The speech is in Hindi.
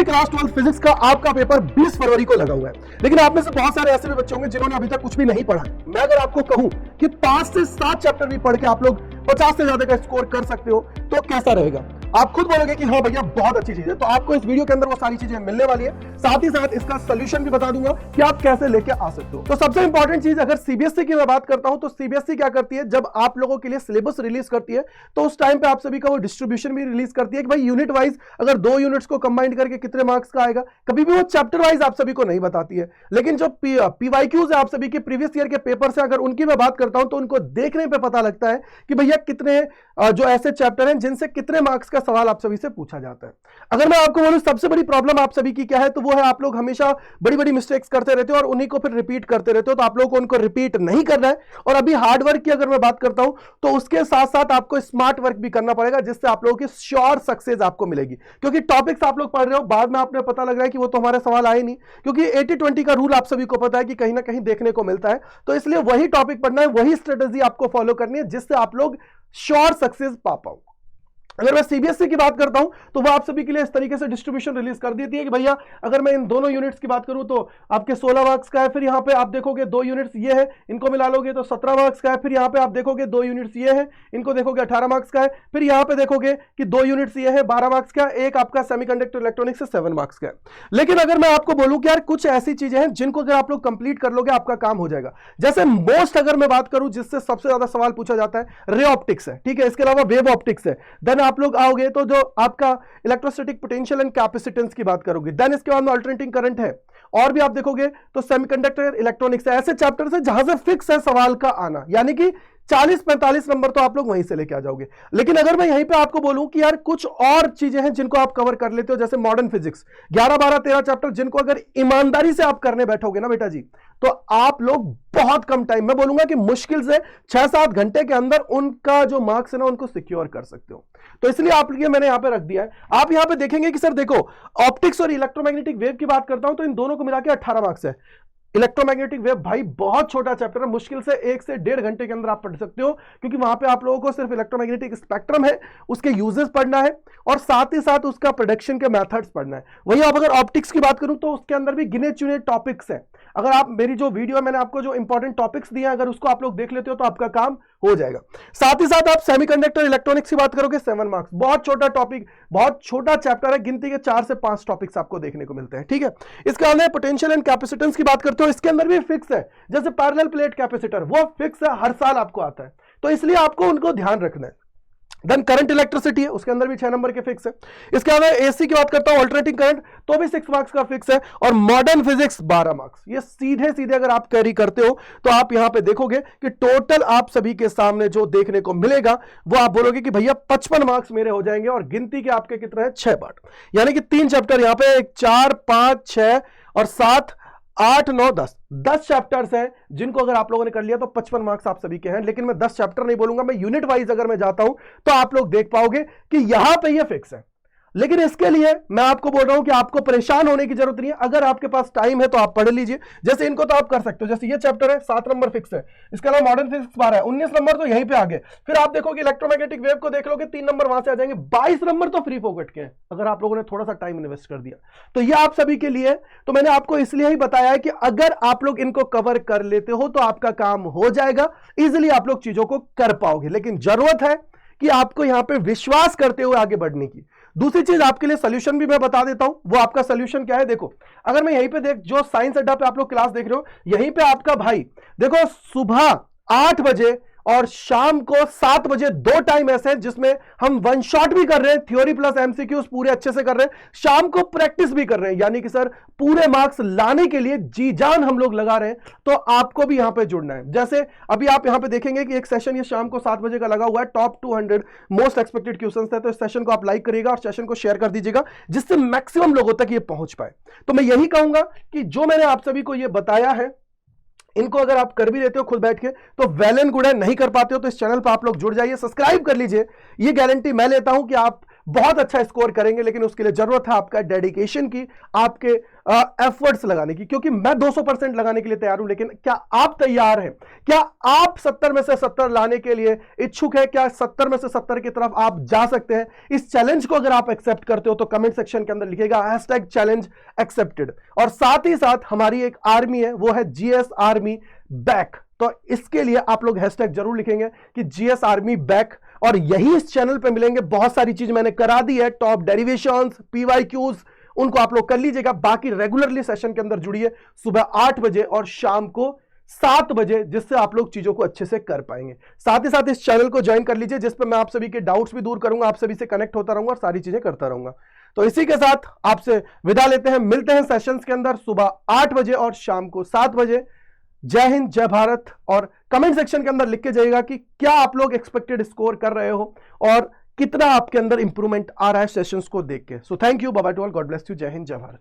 क्लास 12 फिजिक्स का आपका पेपर 20 फरवरी को लगा हुआ है, लेकिन आप में से बहुत सारे ऐसे भी बच्चे होंगे जिन्होंने अभी तक कुछ भी नहीं पढ़ा। मैं अगर आपको कहूं कि 5 से 7 चैप्टर भी पढ़ के आप लोग 50 से ज्यादा का स्कोर कर सकते हो तो कैसा रहेगा? आप खुद बोलोगे कि हाँ भैया बहुत अच्छी चीज है। तो आपको इस वीडियो के अंदर वो सारी चीजें मिलने वाली है, साथ ही साथ इसका सोल्यूशन भी बता दूंगा कि आप कैसे लेके आ सकते हो। तो सबसे इंपॉर्टेंट चीज, अगर सीबीएसई की मैं बात करता हूं तो सीबीएसई क्या करती है, जब आप लोगों के लिए सिलेबस रिलीज करती है तो उस टाइम पे आप सभी का वो डिस्ट्रीब्यूशन भी रिलीज करती है कि भाई यूनिट वाइज अगर 2 यूनिट्स को कंबाइन करके कितने मार्क्स का आएगा। कभी भी वो चैप्टर वाइज आप सभी को नहीं बताती है, लेकिन जो पीवाईक्यूज है आप सभी के प्रीवियस ईयर के पेपर से अगर उनकी मैं बात करता हूं तो उनको देखने पे पता लगता है कि भैया कितने जो ऐसे चैप्टर हैं जिनसे कितने मार्क्स का सवाल आप सभी से पूछा जाता है। अगर मैं आपको बोलूं सबसे बड़ी प्रॉब्लम आप सभी की क्या है, तो वो है आप लोग हमेशा बड़ी बड़ी मिस्टेक्स करते रहते हो और उन्हीं को फिर रिपीट करते रहते हो। तो आप लोगों को उनको रिपीट नहीं करना है। और अभी हार्ड वर्क की अगर मैं बात करता हूं तो उसके साथ साथ आपको स्मार्ट वर्क भी करना पड़ेगा, जिससे आप लोगों की श्योर सक्सेस आपको मिलेगी। क्योंकि टॉपिक्स आप लोग पढ़ रहे हो, बाद में आपने पता लग रहा है कि वो तो हमारे सवाल आए नहीं, क्योंकि 80-20 का रूल आप सभी को पता है कि कहीं ना कहीं देखने को मिलता है। तो इसलिए वही टॉपिक पढ़ना है, वही स्ट्रेटेजी आपको फॉलो करनी है, जिससे आप लोग श्योर सक्सेस पा पाओ। अगर मैं सीबीएसई की बात करता हूं तो वो आप सभी के लिए इस तरीके से डिस्ट्रीब्यूशन रिलीज कर देती है कि भैया अगर मैं इन दोनों यूनिट्स की बात करूं तो आपके 16 मार्क्स का है, फिर यहां पे आप देखोगे 2 यूनिट्स ये है, इनको मिला लोगे तो 17 मार्क्स का है, फिर यहां पे आप देखोगे 2 यूनिट्स ये है, इनको देखोगे 18 मार्क्स का है, फिर यहां पे देखोगे कि 2 यूनिट्स ये है 12 मार्क्स का, एक आपका सेमीकंडक्टर इलेक्ट्रॉनिक्स से 7 मार्क्स का है। लेकिन अगर मैं आपको बोलूं कि यार कुछ ऐसी चीजें हैं जिनको अगर आप लोग कंप्लीट कर लोगे आपका काम हो जाएगा। जैसे मोस्ट अगर मैं बात करूं जिससे सबसे ज्यादा सवाल पूछा जाता है रे ऑप्टिक्स है, ठीक है, इसके अलावा वेव ऑप्टिक्स है। देन आप लोग आओगे तो जो आपका इलेक्ट्रोस्टैटिक पोटेंशियल एंड कैपेसिटेंस की बात करोगे, देन इसके बाद में अल्टरनेटिंग करंट है, और भी आप देखोगे तो सेमीकंडक्टर इलेक्ट्रॉनिक्स है। ऐसे चैप्टर्स है जहां से फिक्स है सवाल का आना, यानी कि 40-45 नंबर तो आप लोग वहीं से लेके आ जाओगे। लेकिन अगर मैं यहीं पे आपको बोलूं कि यार कुछ और चीजें हैं जिनको आप कवर कर लेते हो, जैसे मॉडर्न फिजिक्स 11, 12, 13 चैप्टर, जिनको अगर ईमानदारी से आप करने बैठोगे ना बेटा जी, तो आप लोग बहुत कम टाइम, मैं बोलूंगा कि मुश्किल से 6-7 घंटे के अंदर उनका जो मार्क्स है ना उनको सिक्योर कर सकते हो। तो इसलिए आप ये मैंने यहां पे रख दिया है। आप यहां पे देखेंगे कि सर देखो ऑप्टिक्स और इलेक्ट्रोमैग्नेटिक वेव की बात करता हूं तो इन दोनों को मिला के 18 मार्क्स है। इलेक्ट्रोमैग्नेटिक वेव भाई बहुत छोटा चैप्टर है, मुश्किल से 1 से 1.5 घंटे के अंदर आप पढ़ सकते हो, क्योंकि वहां पे आप लोगों को सिर्फ इलेक्ट्रोमैग्नेटिक स्पेक्ट्रम है, उसके यूजेस पढ़ना है और साथ ही साथ उसका प्रेडिक्शन के मेथड्स पढ़ना है। वहीं आप अगर ऑप्टिक्स की बात करूं तो उसके अंदर भी गिने चुने टॉपिक्स हैं। अगर आप मेरी जो वीडियो मैंने आपको जो इंपॉर्टेंट टॉपिक्स दिए अगर उसको आप लोग देख लेते हो तो आपका काम हो जाएगा। साथ ही साथ आप सेमीकंडक्टर इलेक्ट्रॉनिक्स की बात करोगे 7 मार्क्स, बहुत छोटा टॉपिक, बहुत छोटा चैप्टर है, गिनती के 4 से 5 टॉपिक्स आपको देखने को मिलते हैं, ठीक है। इसके अलावा पोटेंशियल एंड कैपेसिटेंस की बात करते हो, इसके अंदर भी फिक्स है, जैसे पैरेलल प्लेट कैपेसिटर वो फिक्स है, हर साल आपको आता है, तो इसलिए आपको उनको ध्यान रखना है। देन करंट इलेक्ट्रिसिटी है, उसके अंदर भी 6 नंबर के फिक्स है। इसके अलावा एसी की बात करता हूं, अल्टरनेटिंग करंट, तो भी 6 मार्क्स का फिक्स है, और मॉडर्न फिजिक्स 12 मार्क्स। ये सीधे सीधे अगर आप कैरी करते हो तो आप यहां पे देखोगे कि टोटल आप सभी के सामने जो देखने को मिलेगा वो आप बोलोगे कि भैया 55 मार्क्स मेरे हो जाएंगे, और गिनती के आपके कितने हैं 6 पार्ट, यानी कि 3 चैप्टर यहां पे 4, 5, 6 और 7, 8, 9, 10 चैप्टर्स हैं जिनको अगर आप लोगों ने कर लिया तो 55 मार्क्स आप सभी के हैं। लेकिन मैं 10 चैप्टर नहीं बोलूंगा, मैं यूनिट वाइज अगर मैं जाता हूं तो आप लोग देख पाओगे कि यहां पे ये फिक्स है। लेकिन इसके लिए मैं आपको बोल रहा हूं कि आपको परेशान होने की जरूरत नहीं है। अगर आपके पास टाइम है तो आप पढ़ लीजिए, जैसे इनको तो आप कर सकते हो, जैसे ये चैप्टर है 7 नंबर फिक्स है, इसके अलावा मॉडर्न फिजिक्स 12 है, 19 नंबर तो यहीं पे आगे। फिर आप देखोगे इलेक्ट्रोमैग्नेटिक वेव को देख लोगे 3 नंबर वहां से आ जाएंगे, 22 नंबर तो फ्री फोकट के हैं अगर आप लोगों ने थोड़ा सा टाइम इन्वेस्ट कर दिया तो। ये आप सभी के लिए, तो मैंने आपको इसलिए ही बताया है कि अगर आप लोग इनको कवर कर लेते हो तो आपका काम हो जाएगा, इजिली आप लोग चीजों को कर पाओगे। लेकिन जरूरत है कि आपको यहां पे विश्वास करते हुए आगे बढ़ने की। दूसरी चीज आपके लिए सोल्यूशन भी मैं बता देता हूं, वो आपका सोल्यूशन क्या है। देखो अगर मैं यहीं पे देख जो साइंस अड्डा पे आप लोग क्लास देख रहे हो, यहीं पे आपका भाई देखो सुबह 8 बजे और शाम को 7 बजे 2 टाइम ऐसे हैं जिसमें हम वन शॉट भी कर रहे हैं, थ्योरी प्लस एमसीक्यूज पूरे अच्छे से कर रहे हैं, शाम को प्रैक्टिस भी कर रहे हैं, यानी कि सर पूरे मार्क्स लाने के लिए जी जान हम लोग लगा रहे हैं। तो आपको भी यहां पे जुड़ना है। जैसे अभी आप यहां पे देखेंगे कि एक सेशन ये शाम को 7 बजे का लगा हुआ है, टॉप 200 मोस्ट एक्सपेक्टेड क्वेश्चंस है। तो इस सेशन को आप लाइक करिएगा और सेशन को शेयर कर दीजिएगा, जिससे मैक्सिमम लोगों तक ये पहुंच पाए। तो मैं यही कहूंगा कि जो मैंने आप सभी को ये बताया है, इनको अगर आप कर भी लेते हो खुद बैठ के तो वेल एंड गुड है, नहीं कर पाते हो तो इस चैनल पर आप लोग जुड़ जाइए, सब्सक्राइब कर लीजिए। ये गारंटी मैं लेता हूं कि आप बहुत अच्छा स्कोर करेंगे, लेकिन उसके लिए जरूरत है आपका डेडिकेशन की, आपके एफर्ट्स लगाने की। क्योंकि मैं 200% लगाने के लिए तैयार हूं, लेकिन क्या आप तैयार हैं? क्या आप 70 में से 70 लाने के लिए इच्छुक है? क्या 70 में से 70 की तरफ आप जा सकते हैं? इस चैलेंज को अगर आप एक्सेप्ट करते हो तो कमेंट सेक्शन के अंदर लिखिएगा #चैलेंज एक्सेप्टेड। और साथ ही साथ हमारी एक आर्मी है, वो है जीएस आर्मी बैक। तो इसके लिए आप लोग हैशटैग जरूर लिखेंगे कि जीएस आर्मी बैक। और यही इस चैनल पे मिलेंगे, बहुत सारी चीज मैंने करा दी है, टॉप डेरिवेशंस, पीवाईक्यूज, उनको आप लोग कर लीजिएगा। बाकी रेगुलरली सेशन के अंदर जुड़िए सुबह 8 बजे और शाम को 7 बजे, जिससे आप लोग चीजों को अच्छे से कर पाएंगे। साथ ही साथ इस चैनल को ज्वाइन कर लीजिए, जिसपे मैं आप सभी के डाउट्स भी दूर करूंगा, आप सभी से कनेक्ट होता रहूंगा और सारी चीजें करता रहूंगा। तो इसी के साथ आपसे विदा लेते हैं, मिलते हैं सेशंस के अंदर सुबह 8 बजे और शाम को 7 बजे। जय हिंद, जय भारत। और कमेंट सेक्शन के अंदर लिख के जाइएगा कि क्या आप लोग एक्सपेक्टेड स्कोर कर रहे हो और कितना आपके अंदर इंप्रूवमेंट आ रहा है सेशंस को देख के। So thank you, bye bye to all, God bless you, जय हिंद, जय भारत।